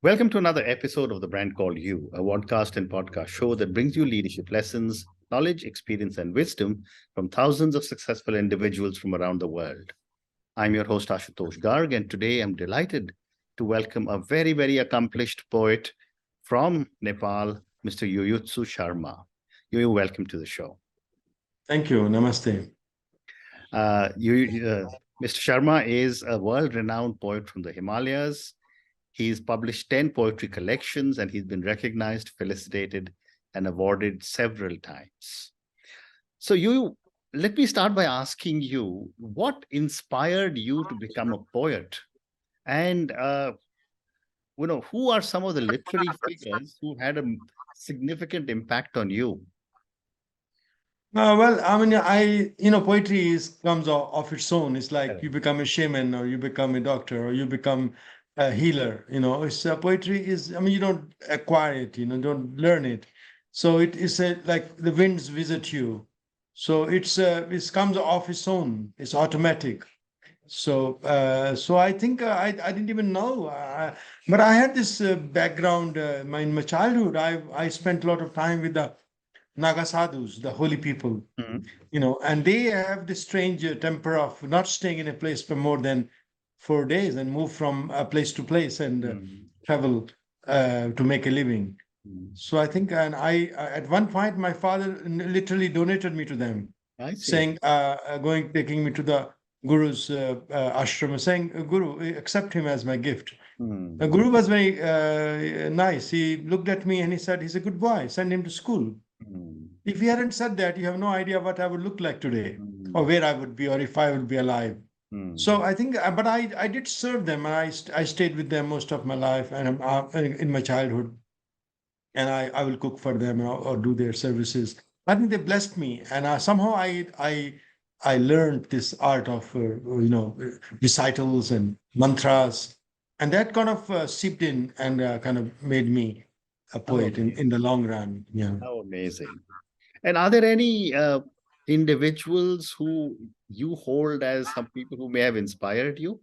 Welcome to another episode of The Brand Called You, a podcast and podcast show that brings you leadership lessons, knowledge, experience, and wisdom from thousands of successful individuals from around the world. I'm your host, Ashutosh Garg, and today I'm delighted to welcome a very, very accomplished poet from Nepal, Mr. Yuyutsu Sharma. You're welcome to the show. Thank you. Namaste. Mr. Sharma is a world-renowned poet from the Himalayas. He's published 10 poetry collections and he's been recognized, felicitated, and awarded several times. So let me start by asking you, what inspired you to become a poet? And, who are some of the literary figures who had a significant impact on you? Poetry comes of its own. It's like you become a shaman or you become a doctor or you become a healer. Poetry is, you don't acquire it, don't learn it. So it is like the winds visit you. So it comes off its own. It's automatic. So I think I didn't even know. But I had this background in my childhood. I spent a lot of time with the Naga sadhus, the holy people, and they have this strange temper of not staying in a place for more than 4 days and move from place to place and travel to make a living. So I think, and at one point, my father literally donated me to them, saying, taking me to the Guru's ashram, saying, Guru, accept him as my gift. The Guru was very nice. He looked at me and he said, he's a good boy, send him to school. If he hadn't said that, you have no idea what I would look like today or where I would be or if I would be alive. So I think, but I did serve them and I stayed with them most of my life and in my childhood. And I will cook for them or do their services. I think they blessed me. And somehow I learned this art of, recitals and mantras. And that kind of seeped in and kind of made me a poet in the long run. Yeah. How amazing. And are there any individuals who you hold as some people who may have inspired you?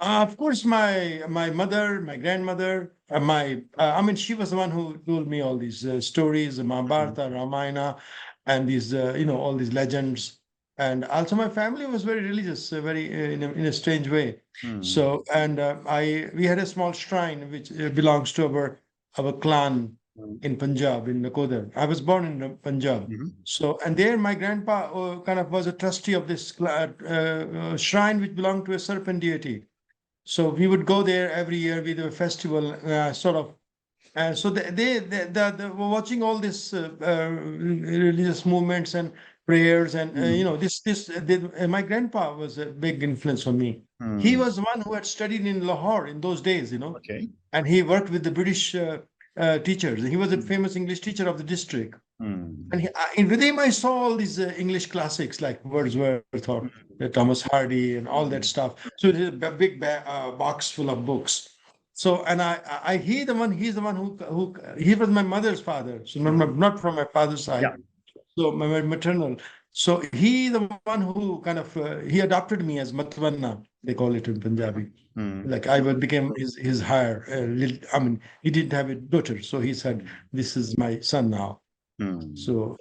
Of course, my mother, my grandmother, she was the one who told me all these stories, the Mahabharata, Ramayana, and these, all these legends. And also, my family was very religious, very in a strange way. So, and we had a small shrine which belongs to our clan in Punjab, in Nakodar. I was born in Punjab. So, and there my grandpa kind of was a trustee of this shrine which belonged to a serpent deity. So we would go there every year. We do a festival, sort of. So they were watching all this religious movements and prayers, and my grandpa was a big influence on me. He was the one who had studied in Lahore in those days, and he worked with the British teachers. He was a famous English teacher of the district. And with him, I saw all these English classics like Wordsworth or Thomas Hardy and all that stuff. So it is a big box full of books. So, and he's the one who he was my mother's father. So not from my father's side. Yeah. So my maternal. So he the one who kind of he adopted me as Matwanna, they call it in Punjabi. Like I became his hire. He didn't have a daughter, so he said, "This is my son now." So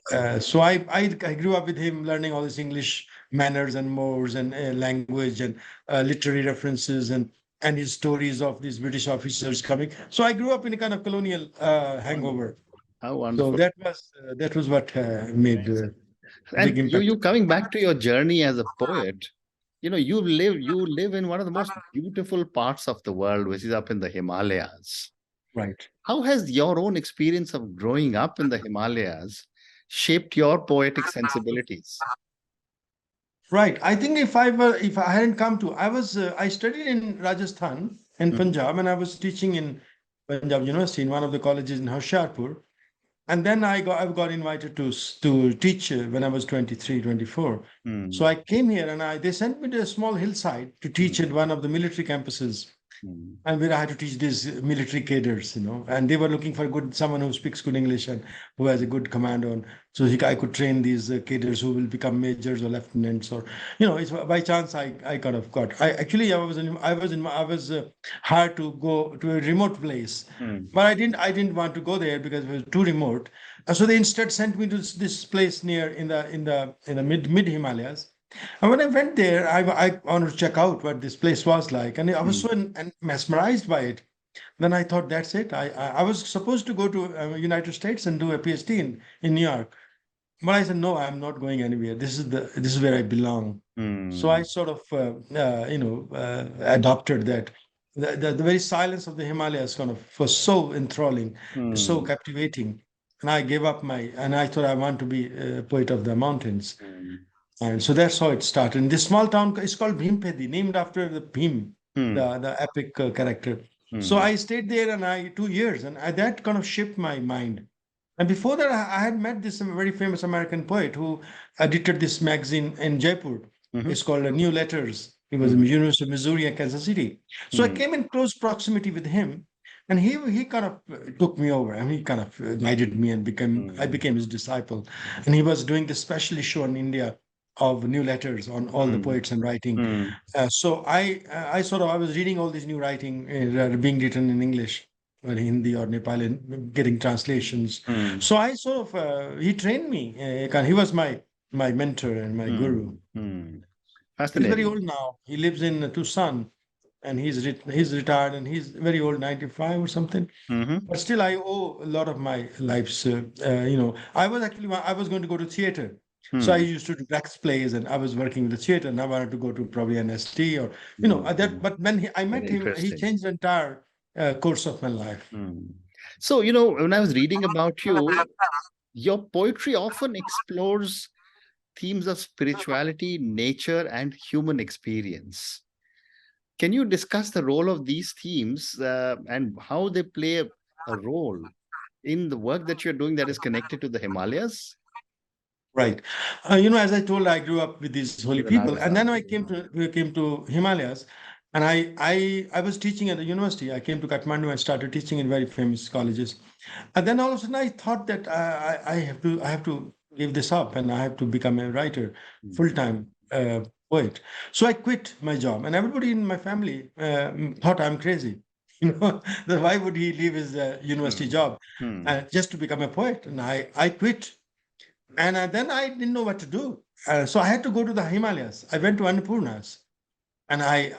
I grew up with him, learning all this English manners and mores and language and literary references and his stories of these British officers coming. So I grew up in a kind of colonial hangover. How wonderful. So that was what made and big impact. You coming back to your journey as a poet, you live in one of the most beautiful parts of the world, which is up in the Himalayas. Right. How has your own experience of growing up in the Himalayas shaped your poetic sensibilities? Right. I think if I hadn't come to, I studied in Rajasthan in Punjab, and I was teaching in Punjab University in one of the colleges in Hoshiarpur. And then I got invited to teach when I was 23, 24. So I came here and they sent me to a small hillside to teach at one of the military campuses. mm, and where I had to teach these military cadres, and they were looking for someone who speaks good English and who has a good command on, so I could train these cadres who will become majors or lieutenants, or it's by chance I kind of got. I was hired to go to a remote place, mm, but I didn't want to go there because it was too remote. So they instead sent me to this place near in the mid Himalayas. And when I went there, I wanted to check out what this place was like, and I was mm, so mesmerized by it. Then I thought, that's it. I was supposed to go to United States and do a PhD in New York, but I said no, I'm not going anywhere. This is where I belong. So I mm, sort of adopted that. The very silence of the Himalayas kind of was so enthralling, so mm, captivating, and I gave up and I thought I want to be a poet of the mountains. mm, And so that's how it started. And this small town is called Bhimpedi, named after the Bhim, mm, the epic character. So mm, I stayed there and 2 years, and that kind of shaped my mind. And before that, I had met this very famous American poet who edited this magazine in Jaipur. mhm, It's called New Letters. He was in mhm, the University of Missouri and Kansas City. So I mm, came in close proximity with him, and he kind of took me over. I mean, he kind of guided me, and I mm, became his disciple. And he was doing this special issue on India of new letters on all the mm, poets and writing. mm, So I was reading all this new writing being written in English or Hindi or Nepali, and getting translations. mm, So I sort of he trained me. He was my mentor and my guru. mm, mm. He's very Fascinating. old now. He lives in Tucson, and he's retired, and he's very old, 95 or something. Mhm, But still, I owe a lot of my life's. I was going to go to theater, so I mm, used to do Rex plays, and I was working with the theater, and I wanted to go to probably an ST or that. mm. But when I met Very him, he interesting. changed the entire course of my life. Mm. So, when I was reading about you, your poetry often explores themes of spirituality, nature, and human experience. Can you discuss the role of these themes and how they play a role in the work that you're doing that is connected to the Himalayas? Right. As I told, I grew up with these holy Even I people, was and then asked. we came to Himalayas, and I was teaching at the university. I came to Kathmandu and started teaching in very famous colleges, and then all of a sudden I thought that I have to give this up, and I have to become a writer, full Mm, time poet. So I quit my job, and everybody in my family thought I'm crazy. That why would he leave his university mm, job mm, just to become a poet? And I quit, and then I didn't know what to do. So I had to go to the Himalayas. I went to Annapurna's, and I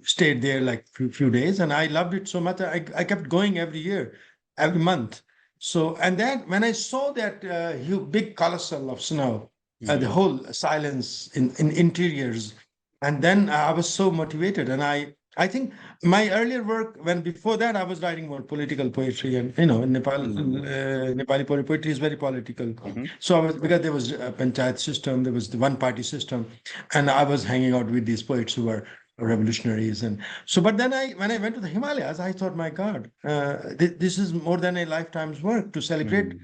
stayed there like few days, and I loved it so much. I kept going every year, every month. So, and then when I saw that big colossal of snow, the mm, whole silence in interiors, and then I was so motivated. And I think my earlier work, when before that I was writing more political poetry, and mm, Nepali poetry is very political. mhm, So I was, because there was a panchayat system, there was the one party system, and I was hanging out with these poets who were revolutionaries. And so, but then when I went to the Himalayas, I thought, my God, this is more than a lifetime's work to celebrate mm,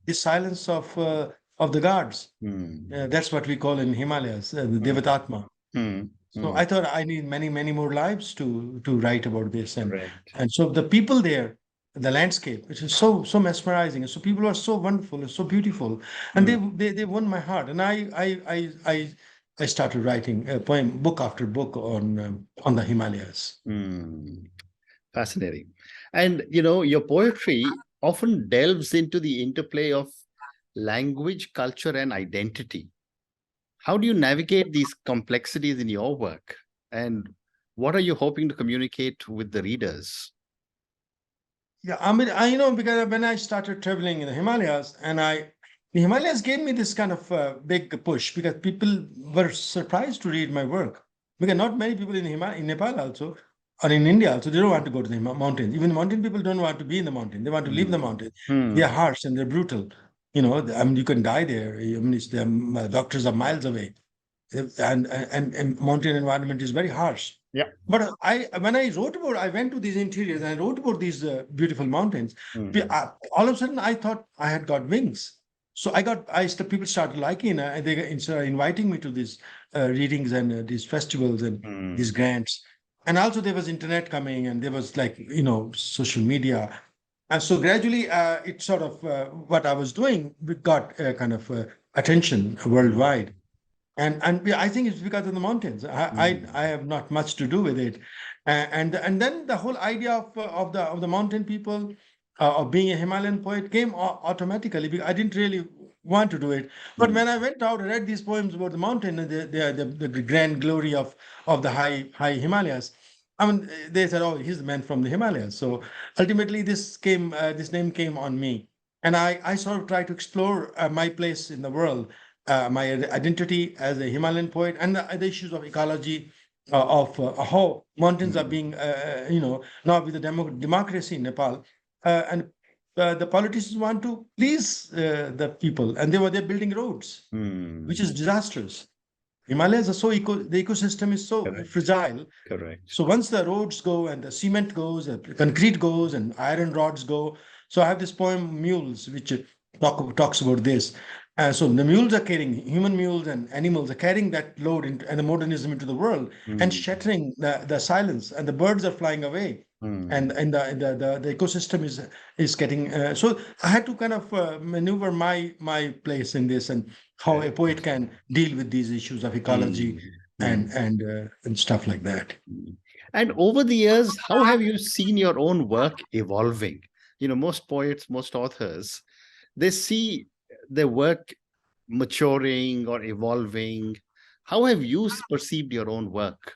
the silence of the gods. mm, That's what we call in Himalayas, the mm, Devatatma. mm, So I mm. thought I need many, many more lives to write about this. and Right. and so the people there, the landscape, which is so mesmerizing, and so people are so wonderful and so beautiful, and Mm, they won my heart. And I started writing a book after book on the Himalayas. mm. Fascinating. And, your poetry often delves into the interplay of language, culture, and identity. How do you navigate these complexities in your work? And what are you hoping to communicate with the readers? Yeah, I mean, because when I started traveling in the Himalayas, the Himalayas gave me this kind of big push, because people were surprised to read my work. Because not many people in Nepal also, or in India also, they don't want to go to the mountains. Even mountain people don't want to be in the mountain. They want to leave the Mm, mountain. They are mm, harsh and they're brutal. I mean, you can die there. I mean, the doctors are miles away, and mountain environment is very harsh. yeah. But when I wrote about, I went to these interiors and I wrote about these beautiful mountains. Mm, All of a sudden, I thought I had got wings. So people started liking, they started inviting me to these readings and these festivals and these mm, grants. And also there was internet coming, and there was like, social media. And so gradually, it sort of what I was doing, we got kind of attention Mm, worldwide. I think it's because of the mountains. I mm, have not much to do with it, and then the whole idea of the mountain people, of being a Himalayan poet came automatically, because I didn't really want to do it. But mm, when I went out and read these poems about the mountain and the grand glory of the high Himalayas, I mean, they said, "Oh, he's the man from the Himalayas." So ultimately, this name came on me, and I sort of try to explore my place in the world, my identity as a Himalayan poet, and the issues of ecology, of how mountains are mm, being, now with the democracy in Nepal, and the politicians want to please the people, and they're building roads, which mm. is disastrous. Himalayas are the ecosystem is so Correct, fragile. correct. So once the roads go and the cement goes, the concrete goes, and iron rods go. So I have this poem, Mules, which talks about this. So the mules are carrying, human mules and animals are carrying that load and the modernism into the world, and Mm, shattering the silence, and the birds are flying away. And mm. the ecosystem is getting so I had to kind of maneuver my place in this, and how Very a poet interesting. can deal with these issues of ecology Mm, and mm, and stuff like that. mm. And over the years, how have you seen your own work evolving? Most poets, most authors, they see their work maturing or evolving. How have you perceived your own work?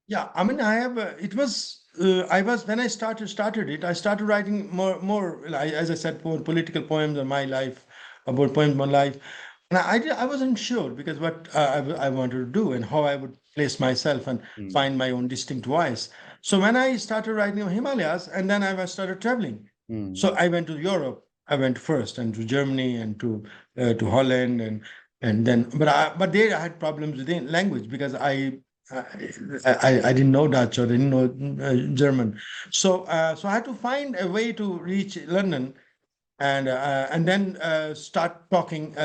Yeah, I mean, I have. It was. I was when I started it. I started writing more. As I said, political poems on my life, about poems on my life, and I wasn't sure, because what I wanted to do and how I would place myself and Mm, find my own distinct voice. So when I started writing of Himalayas, and then started traveling. mm, So I went to Europe. I went first, and to Germany, and to Holland, and then, but there I had problems with the language, because I, I didn't know Dutch, or didn't know German. So I had to find a way to reach London, and then start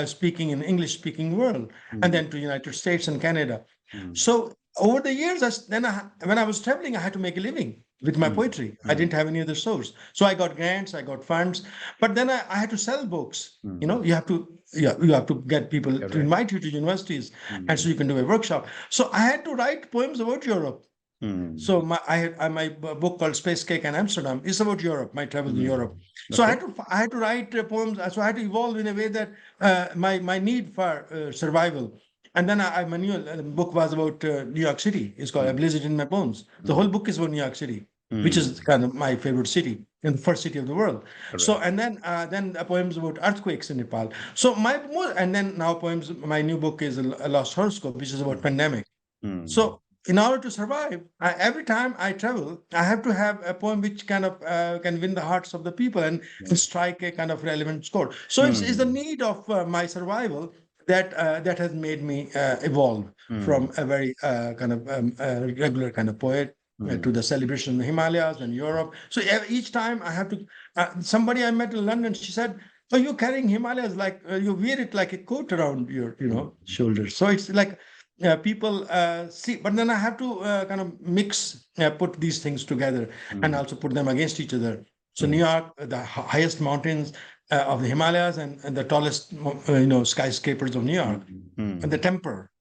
speaking in English speaking world, and mm, then to United States and Canada. mm, So over the years, when I was traveling, I had to make a living with my mm, poetry. I mm, didn't have any other source, so I got grants, I got funds, but then I had to sell books. mm. You have to, yeah, you have to get people to Correct. invite you to universities, and so Mm, you can do a workshop. So I had to write poems about Europe. mm, So my book called Space Cake and Amsterdam is about Europe, my travels in mm. Europe. So Okay. I had to write poems. So I had to evolve in a way that my need for survival. And then my new book was about New York City. It's called A Mm, Blizzard in My Bones. The whole mm, book is about New York City, which is mm. kind of my favorite city and the first city of the world. So Correct. and then poems about earthquakes in Nepal. So and then now poems. My new book is a Lost Horoscope, which is about Mm, pandemic. mm. So, in order to survive, every time I travel, I have to have a poem which kind of can win the hearts of the people, and strike a kind of relevant score. So, it's the Mm, need of my survival that has made me evolve mm, from a very kind of regular kind of poet to mm, the celebration in the Himalayas and Europe. So, each time I have to. Somebody I met in London, she said, "Oh, you're carrying Himalayas like you wear it like a coat around your, mm, shoulders." So it's like people see, but then I have to kind of mix, put these things together, and mm, also put them against each other. So New mm, York, the highest mountains of the Himalayas, and the tallest, skyscrapers of New York, mm, and the mm, temper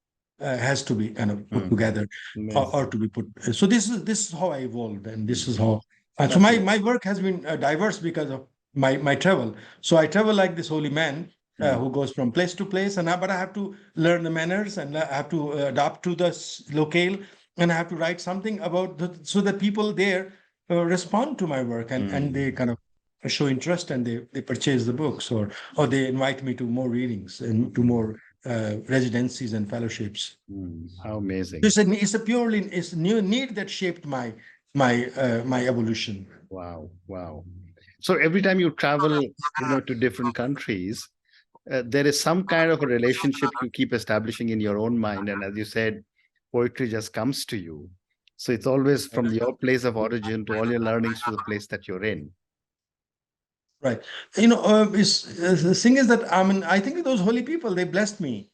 has to be kind of put mm. together, or Amazing. to be put. So this is how I evolved, and this is Mm. how. So Lovely. my work has been diverse because of my travel. So I travel like this holy man Mm, who goes from place to place, but I have to learn the manners, and I have to adapt to the locale, and I have to write something about so that people there respond to my work, and they mm, kind of show interest, and they purchase the books, or they invite me to more readings and to mm, more residencies and fellowships. How So amazing. it's a new need that shaped my evolution. Wow, wow. So every time you travel, to different countries, there is some kind of a relationship you keep establishing in your own mind. And as you said, poetry just comes to you. So it's always from your place of origin to all your learnings to the place that you're in. Right. The thing is that I mean, I think those holy people, they blessed me.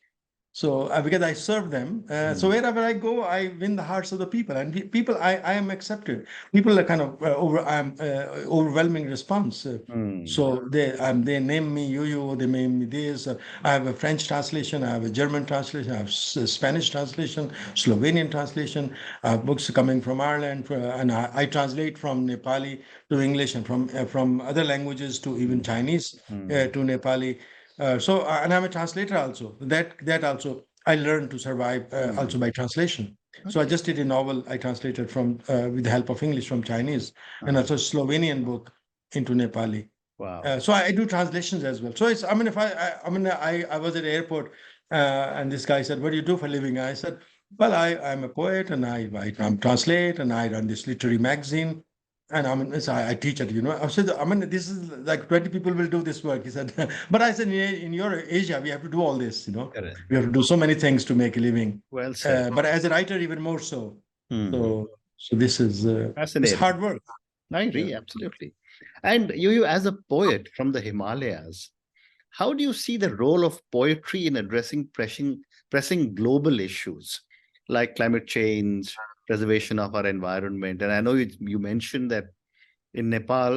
So because I serve them, so wherever I go, I win the hearts of the people, and people, I am accepted. People are kind of overwhelming response. Mm. So they name me Yuyu, they name me this. I have a French translation, I have a German translation, I have Spanish translation, Slovenian translation. I have books coming from Ireland, and I translate from Nepali to English, and from other languages to even Mm. Chinese Mm. to Nepali. And I'm a translator also. That also I learned to survive also Mm. by translation. So I Okay. just did a novel I translated from with the help of English from Chinese, and Uh-huh. also a Slovenian book into Nepali. Wow. So I do translations as well. So it's, I mean, if I was at the airport, and this guy said, "What do you do for a living?" I said, "Well, I'm a poet, and I translate, and I run this literary magazine, and I mean, I teach at I said, I mean, this is like 20 people will do this work." He said, "But I said, in your Asia, we have to do all this. Correct. We have to do so many things to make a living. Well said. But as a writer, even more so. Mm. So this is it's Fascinating. hard work. I Yeah. agree, absolutely. And you, as a poet from the Himalayas, how do you see the role of poetry in addressing pressing global issues like climate change, preservation of our environment? And I know you mentioned that in Nepal,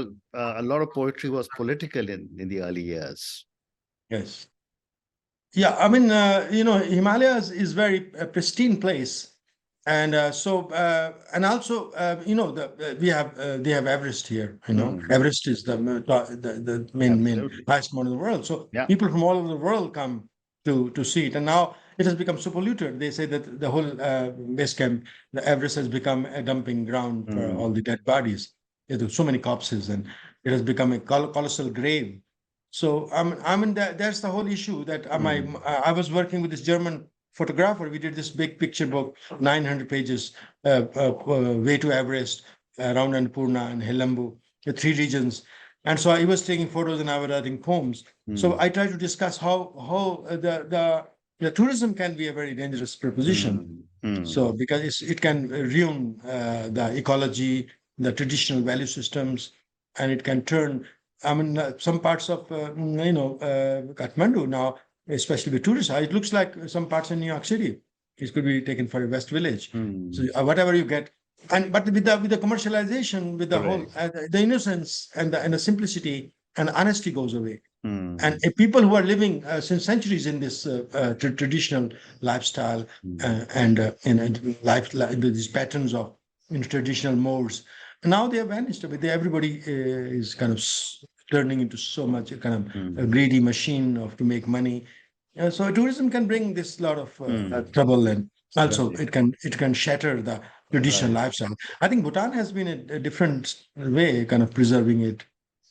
a lot of poetry was political in the early years. Yes. Yeah, I mean, Himalayas is very pristine place, and and also, they have Everest here. Hmm. Everest is the main Absolutely. highest mountain in the world. So Yeah. people from all over the world come to see it, and now it has become so polluted. They say that the whole base camp, the Everest, has become a dumping ground for all Hmm. the dead bodies. There's so many corpses, and it has become a colossal grave. So I mean that's the whole issue that Hmm. I was working with this German photographer. We did this big picture book, 900 pages, way to Everest, around Annapurna and Helambu, the three regions. And so he was taking photos and I was writing poems. So Hmm. I tried to discuss how the tourism can be a very dangerous proposition. Hmm. Hmm. So because it can ruin the ecology, the traditional value systems, and it can turn. I mean, some parts of Kathmandu now, especially with tourists, it looks like some parts in New York City. It could be taken for a West Village. So Hmm. whatever you get, and but with the commercialization, with the whole Correct. the innocence and the simplicity and honesty goes away. And Hmm. people who are living since centuries in this traditional lifestyle Hmm. and these patterns of traditional modes, now they have vanished. I mean, everybody is kind of turning into so much a kind of a Hmm. greedy machine of to make money. So tourism can bring this lot of Hmm. trouble, and also Right. it can shatter the traditional Right. lifestyle. I think Bhutan has been a different way, kind of preserving it.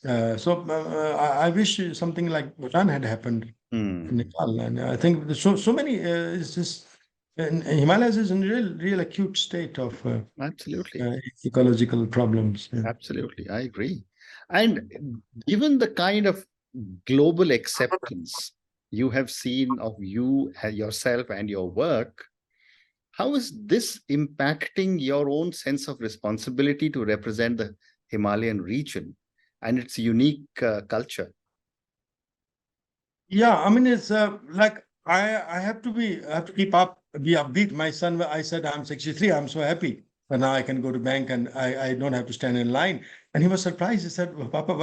I wish something like Bhutan had happened in Hmm. Nepal, and I think so many. It's just Himalayas is in real acute state of Absolutely. ecological problems. Yeah. Absolutely. I agree. And given the kind of global acceptance you have seen of you yourself and your work, how is this impacting your own sense of responsibility to represent the Himalayan region and its unique culture? Yeah, I mean it's like I have to I have to be upbeat. My son, I said I'm 63. I'm so happy, but now I can go to bank and I don't have to stand in line. And he was surprised. He said, "Well, Papa,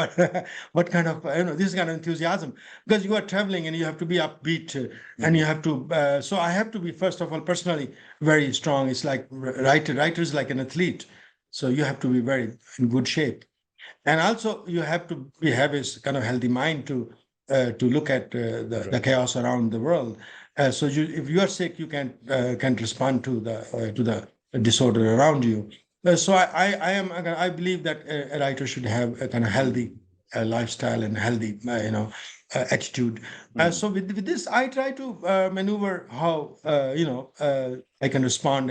what kind of this kind of enthusiasm? Because you are traveling and you have to be upbeat, and you Mhm. have to. So I have to be first of all personally very strong. It's like writer is like an athlete, so you have to be very in good shape, and also you have to have a kind of healthy mind to look at the Right. chaos around the world. So if you are sick, you can respond to the disorder around you. So I believe that a writer should have a kind of healthy Mm. lifestyle and healthy attitude. Mm. So with this, I try to maneuver how I can respond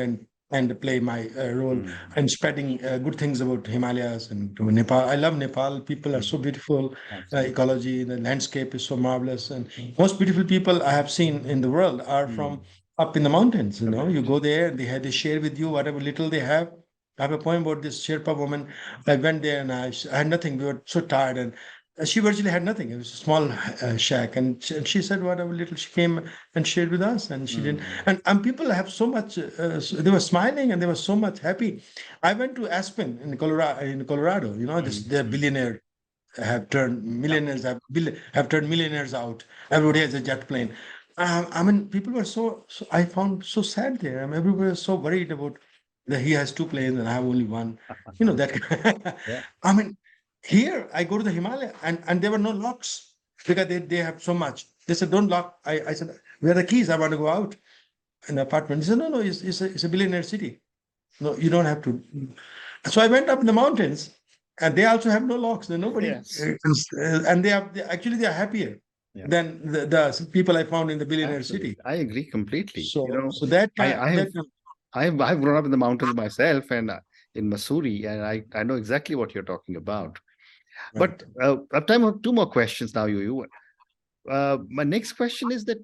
and play my role Mm. and spreading good things about Himalayas and to Nepal. I love Nepal. People are so Mm. beautiful. Absolutely. Ecology, the landscape is so marvelous, and most beautiful people I have seen in the world are Mm. from up in the mountains. You Correct. go there, they share with you whatever little they have. I have a poem about this Sherpa woman. I went there and I had nothing. We were so tired, and she virtually had nothing. It was a small shack, and she said whatever little she came and shared with us, and she didn't. Mm, And people have so much. They were smiling and they were so much happy. I went to Aspen in Colorado. You know, this mm, they're billionaire have turned yeah, millionaires have turned millionaires out. Everybody has a jet plane. I mean, people were so. I found so sad there. I mean, everybody was so worried about that he has two planes and I have only one. You know that. yeah, I mean, here I go to the Himalaya and there were no locks because they have so much. They said don't lock. I said where are the keys? I want to go out in the apartment. He said no, it's a billionaire city. No, you don't have to. So I went up in the mountains, and they also have no locks. There's nobody, yes, and actually they are happier yeah, than the people I found in the billionaire absolutely. city. I agree completely. So that I, kind I have that I've grown up in the mountains myself and in Missouri, and I know exactly what you're talking about. But right. I have time for two more questions now, you. My next question is that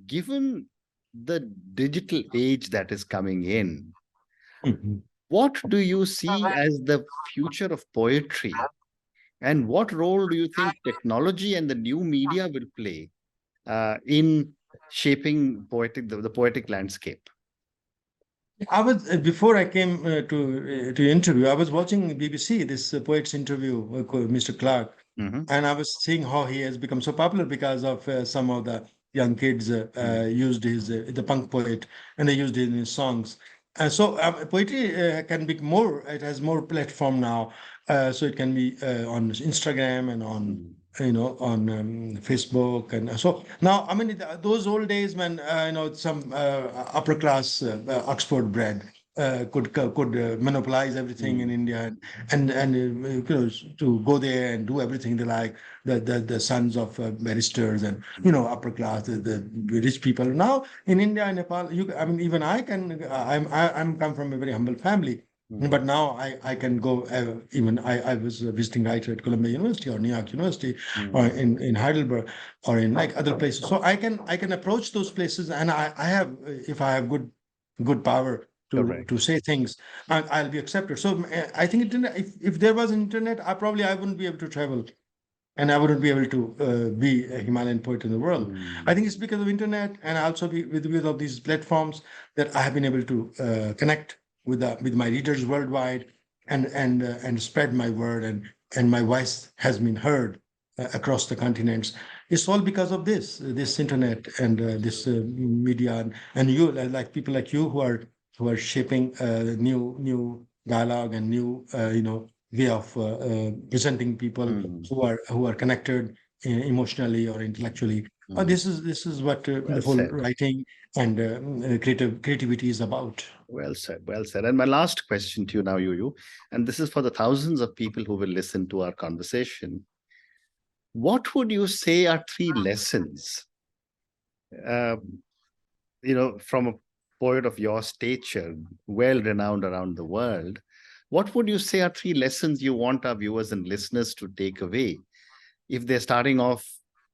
given the digital age that is coming in, Mhm. what do you see as the future of poetry? And what role do you think technology and the new media will play in shaping the poetic landscape? I was before I came to interview. I was watching BBC this poet's interview with Mr. Clark, Hmm. and I was seeing how he has become so popular because of some of the young kids used his the punk poet and they used it in his songs. So poetry can be more. It has more platform now, so it can be on Instagram and on Mm. on Facebook and so now I mean those old days when some upper class Oxford bred could monopolize everything in Mm. India to go there and do everything they like the sons of barristers and upper class the rich people now in India and Nepal I mean even I can I'm come from a very humble family. Mm. But now I can go even I was a visiting writer at Columbia University or New York University or Mm. in Heidelberg or in like other places. So I can approach those places and I have if I have good power to Correct. say things and I'll be accepted. So I think internet if there was internet I wouldn't be able to travel and I wouldn't be able to be a Himalayan poet in the world. I Mm. think it's because of internet and also with of these platforms that I have been able to connect with my readers worldwide and spread my word and my voice has been heard across the continents. It's all because of this internet and this media and you like people like you who are shaping new dialogue and new way of presenting people Mm. who are connected emotionally or intellectually. Mm. This is what the Well whole said. writing and creativity is about. Well said. Well said. And my last question to you now, Yuyu, and this is for the thousands of people who will listen to our conversation. What would you say are three lessons, uh, from a poet of your stature, well renowned around the world? What would you say are three lessons you want our viewers and listeners to take away if they're starting off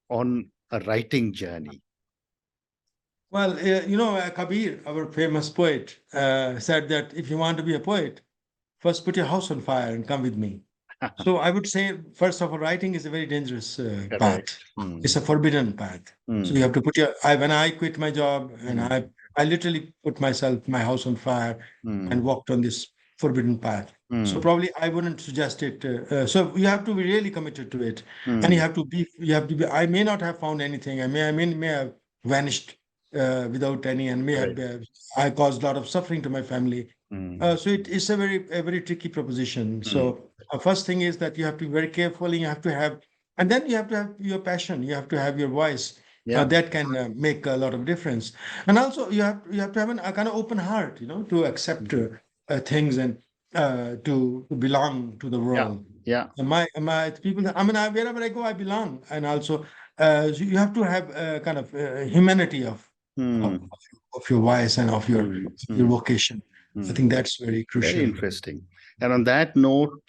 on a writing journey? Well, Kabir, our famous poet, said that if you want to be a poet, first put your house on fire and come with me. So I would say, first of all, writing is a very dangerous Correct. path. It's a forbidden path. So you have to put when I quit my job and Mm. I literally put my house on fire and Mm. walked on this forbidden path. So Mm. probably I wouldn't suggest it. So you have to be really committed to it, and Mm. you have to be. I may not have found anything. I may have vanished without any, and may have Right. I caused a lot of suffering to my family. Mm. So it is a very tricky proposition. Mm. So first thing is that you have to be very careful. And you have to have, and then you have to have your passion. You have to have your voice. Yeah. That can make a lot of difference. And also you have to have a kind of open heart, to accept Mhm. things and to belong to the Yeah. world. Yeah. My people, wherever I go, I belong. And also, so you have to have a kind of humanity of, Mm. of your voice and of Mm. your Mm. vocation. I Mm. think that's very Very crucial. interesting. And on that note,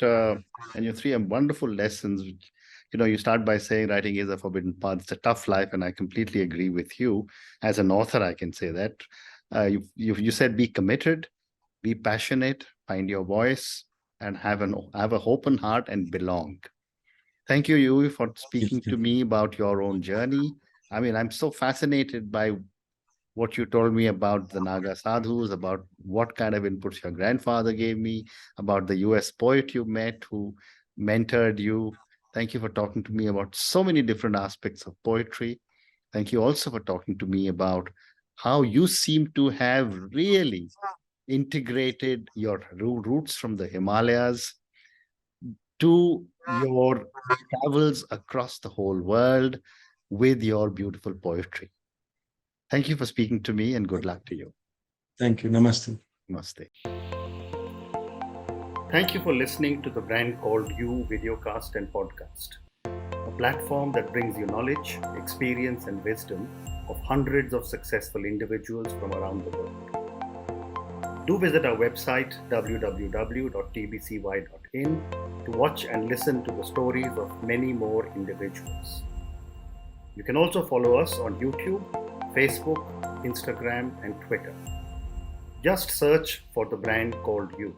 and your three wonderful lessons, which, you start by saying writing is a forbidden path. It's a tough life, and I completely agree with you. As an author, I can say that. You said be committed, be passionate, find your voice, and have a open heart and belong. Thank you, Yui, for speaking to me about your own journey. I mean, I'm so fascinated by what you told me about the Naga sadhus, about what kind of inputs your grandfather gave me, about the US poet you met who mentored you. Thank you for talking to me about so many different aspects of poetry. Thank you also for talking to me about how you seem to have really integrated your roots from the Himalayas to your travels across the whole world with your beautiful poetry. Thank you for speaking to me and good luck to you. Thank you. Namaste. Namaste. Thank you for listening to the brand called You Videocast and Podcast, a platform that brings you knowledge, experience, and wisdom of hundreds of successful individuals from around the world. Do visit our website www.tbcy.in to watch and listen to the stories of many more individuals. You can also follow us on YouTube, Facebook, Instagram, and Twitter. Just search for the brand called You.